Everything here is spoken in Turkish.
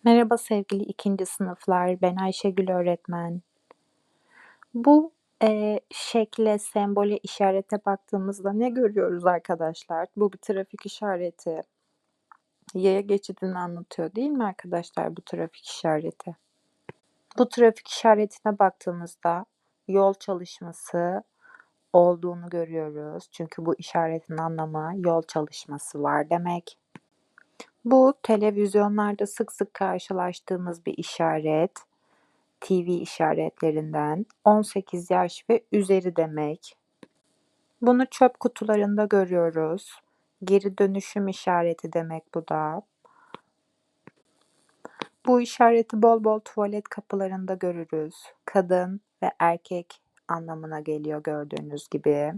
Merhaba sevgili ikinci sınıflar, ben Ayşegül öğretmen. Bu, şekle, sembole, işarete baktığımızda ne görüyoruz arkadaşlar? Bu bir trafik işareti. Yaya geçidini anlatıyor değil mi arkadaşlar bu trafik işareti? Bu trafik işaretine baktığımızda yol çalışması olduğunu görüyoruz. Çünkü bu işaretin anlamı yol çalışması var demek. Bu televizyonlarda sık sık karşılaştığımız bir işaret. TV işaretlerinden 18 yaş ve üzeri demek. Bunu çöp kutularında görüyoruz. Geri dönüşüm işareti demek bu da. Bu işareti bol bol tuvalet kapılarında görürüz. Kadın ve erkek anlamına geliyor gördüğünüz gibi.